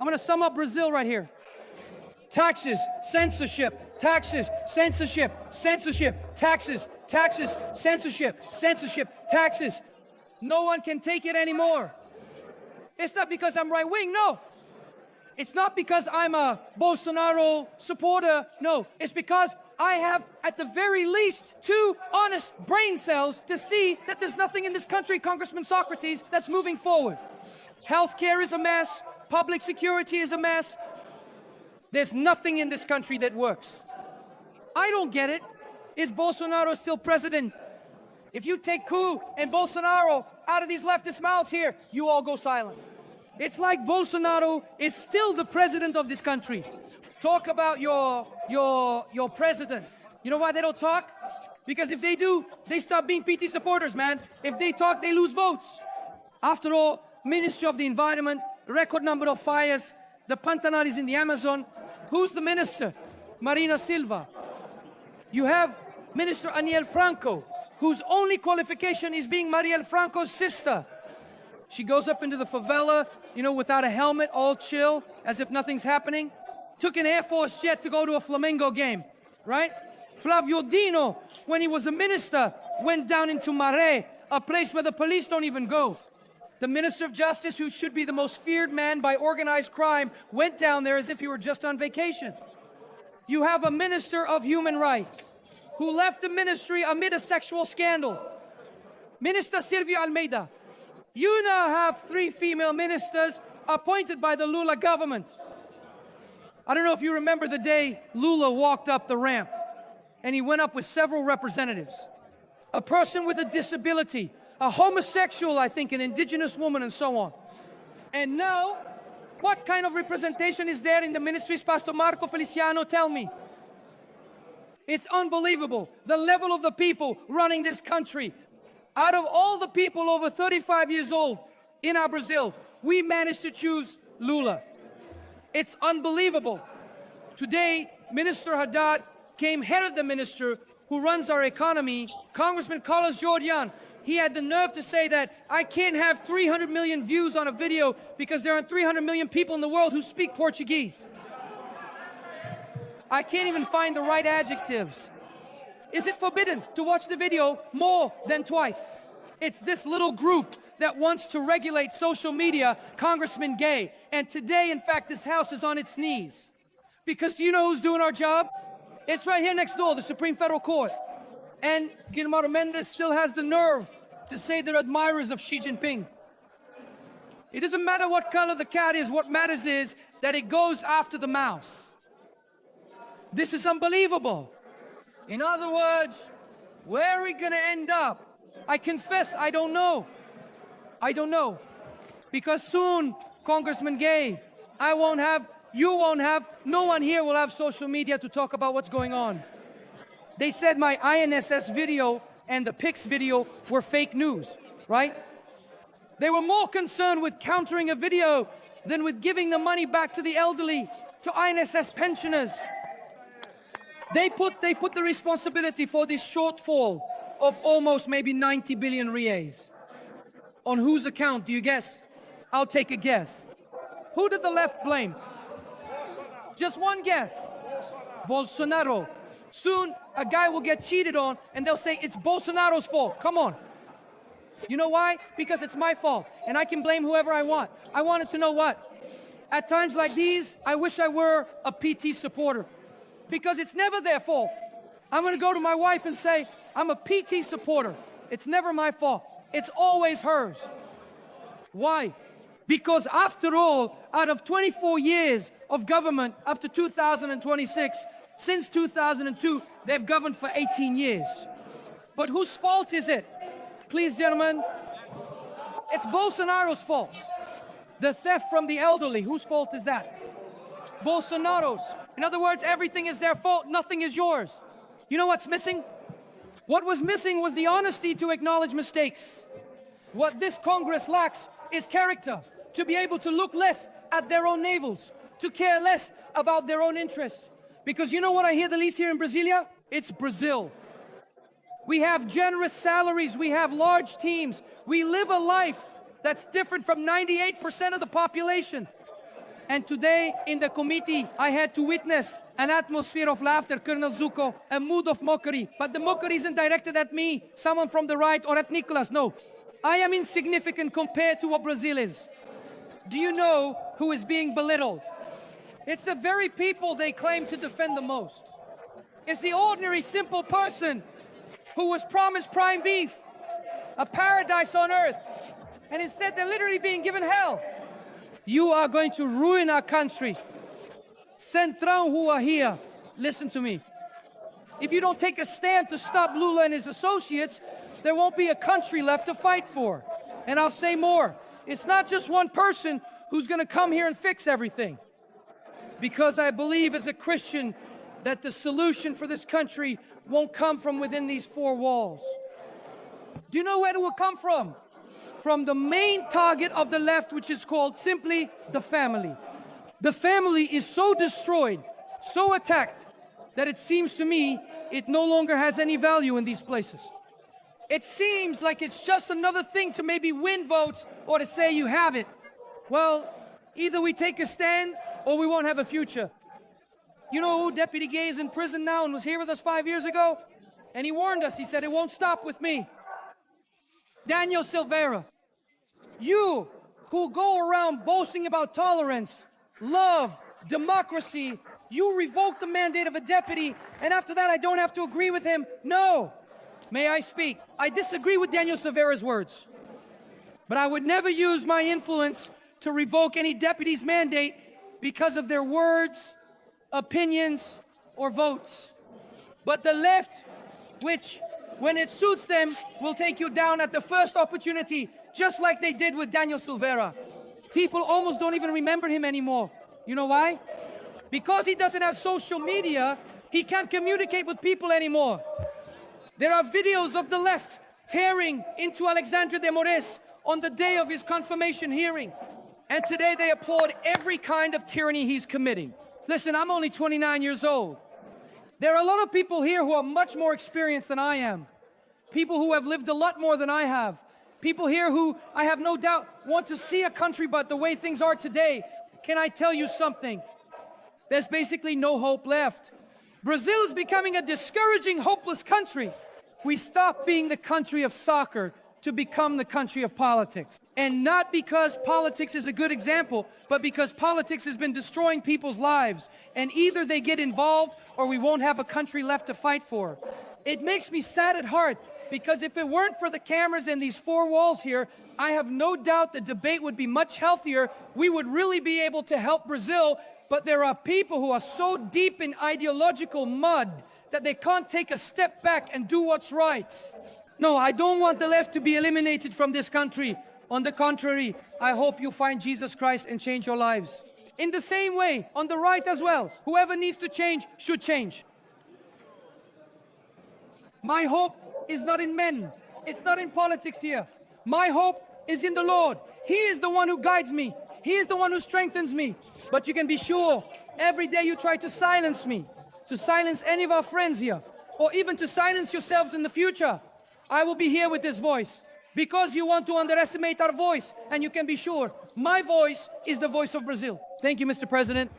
I'm going to sum up Brazil right here. Taxes, censorship, taxes, censorship, censorship, taxes, taxes, censorship, censorship, taxes. No one can take it anymore. It's not because I'm right-wing, no. It's not because I'm a Bolsonaro supporter, no. It's because I have, at the very least, 2 honest brain cells to see that there's nothing in this country, Congressman Socrates, that's moving forward. Healthcare is a mess. Public security is a mess. There's nothing in this country that works. I don't get it. Is Bolsonaro still president? If you take Coup and Bolsonaro out of these leftist mouths here, you all go silent. It's like Bolsonaro is still the president of this country. Talk about your president. You know why they don't talk? Because if they do, they stop being PT supporters, man. If they talk, they lose votes. After all, Ministry of the Environment, record number of fires, the Pantanares in the Amazon. Who's the minister? Marina Silva. You have Minister Aniel Franco, whose only qualification is being Marielle Franco's sister. She goes up into the favela, you know, without a helmet, all chill, as if nothing's happening. Took an Air Force jet to go to a Flamengo game, right? Flavio Dino, when he was a minister, went down into Maré, a place where the police don't even go. The Minister of Justice, who should be the most feared man by organized crime, went down there as if he were just on vacation. You have a Minister of Human Rights, who left the ministry amid a sexual scandal. Minister Silvia Almeida. You now have 3 female ministers appointed by the Lula government. I don't know if you remember the day Lula walked up the ramp, and he went up with several representatives. A person with a disability, a homosexual, I think, an indigenous woman, and so on. And now, what kind of representation is there in the ministries, Pastor Marco Feliciano? Tell me. It's unbelievable, the level of the people running this country. Out of all the people over 35 years old in our Brazil, we managed to choose Lula. It's unbelievable. Today, Minister Haddad came head of the minister who runs our economy, Congressman Carlos Jordan. He had the nerve to say that I can't have 300 million views on a video because there aren't 300 million people in the world who speak Portuguese. I can't even find the right adjectives. Is it forbidden to watch the video more than twice? It's this little group that wants to regulate social media, Congressman Gay. And today, in fact, this House is on its knees. Because do you know who's doing our job? It's right here next door, the Supreme Federal Court. And Guillermo Mendes still has the nerve to say they're admirers of Xi Jinping. It doesn't matter what color the cat is, what matters is that it goes after the mouse. This is unbelievable. In other words, where are we going to end up? I confess, I don't know. I don't know. Because soon, Congressman Gay, I won't have, you won't have, no one here will have social media to talk about what's going on. They said my INSS video and the PIX video were fake news, right? They were more concerned with countering a video than with giving the money back to the elderly, to INSS pensioners. They put the responsibility for this shortfall of almost maybe 90 billion reais. On whose account, do you guess? I'll take a guess. Who did the left blame? Just one guess. Bolsonaro. Soon, a guy will get cheated on and they'll say it's Bolsonaro's fault. Come on. You know why? Because it's my fault and I can blame whoever I want. I wanted to know what? At times like these, I wish I were a PT supporter. Because it's never their fault. I'm going to go to my wife and say, I'm a PT supporter. It's never my fault. It's always hers. Why? Because after all, out of 24 years of government up to 2026, since 2002, they've governed for 18 years. But whose fault is it? Please, gentlemen, it's Bolsonaro's fault. The theft from the elderly, whose fault is that? Bolsonaro's. In other words, everything is their fault, nothing is yours. You know what's missing? What was missing was the honesty to acknowledge mistakes. What this Congress lacks is character, to be able to look less at their own navels, to care less about their own interests. Because you know what I hear the least here in Brasilia? It's Brazil. We have generous salaries, we have large teams, we live a life that's different from 98% of the population. And today in the committee, I had to witness an atmosphere of laughter, Colonel Zuko, a mood of mockery. But the mockery isn't directed at me, someone from the right, or at Nikolas. No, I am insignificant compared to what Brazil is. Do you know who is being belittled? It's the very people they claim to defend the most. It's the ordinary, simple person who was promised prime beef, a paradise on earth, and instead they're literally being given hell. You are going to ruin our country. Centrão who are here, listen to me. If you don't take a stand to stop Lula and his associates, there won't be a country left to fight for. And I'll say more. It's not just one person who's going to come here and fix everything. Because I believe as a Christian that the solution for this country won't come from within these four walls. Do you know where it will come from? From the main target of the left, which is called simply the family. The family is so destroyed, so attacked, that it seems to me it no longer has any value in these places. It seems like it's just another thing to maybe win votes or to say you have it. Well, either we take a stand or we won't have a future. You know who Deputy Gay is in prison now and was here with us 5 years ago? And he warned us, he said, it won't stop with me. Daniel Silveira, you who go around boasting about tolerance, love, democracy, you revoke the mandate of a deputy, and after that I don't have to agree with him. No. May I speak? I disagree with Daniel Silveira's words, but I would never use my influence to revoke any deputy's mandate because of their words, opinions, or votes. But the left, which, when it suits them, will take you down at the first opportunity, just like they did with Daniel Silveira. People almost don't even remember him anymore. You know why? Because he doesn't have social media, he can't communicate with people anymore. There are videos of the left tearing into Alexandre de Moraes on the day of his confirmation hearing. And today they applaud every kind of tyranny he's committing. Listen, I'm only 29 years old. There are a lot of people here who are much more experienced than I am. People who have lived a lot more than I have. People here who, I have no doubt, want to see a country but the way things are today. Can I tell you something? There's basically no hope left. Brazil is becoming a discouraging, hopeless country. We stopped being the country of soccer to become the country of politics. And not because politics is a good example, but because politics has been destroying people's lives. And either they get involved or we won't have a country left to fight for. It makes me sad at heart because if it weren't for the cameras and these four walls here, I have no doubt the debate would be much healthier. We would really be able to help Brazil, but there are people who are so deep in ideological mud that they can't take a step back and do what's right. No, I don't want the left to be eliminated from this country. On the contrary, I hope you find Jesus Christ and change your lives. In the same way, on the right as well, whoever needs to change should change. My hope is not in men. It's not in politics here. My hope is in the Lord. He is the one who guides me. He is the one who strengthens me. But you can be sure, every day you try to silence me, to silence any of our friends here, or even to silence yourselves in the future, I will be here with this voice. Because you want to underestimate our voice, and you can be sure, my voice is the voice of Brazil. Thank you, Mr. President.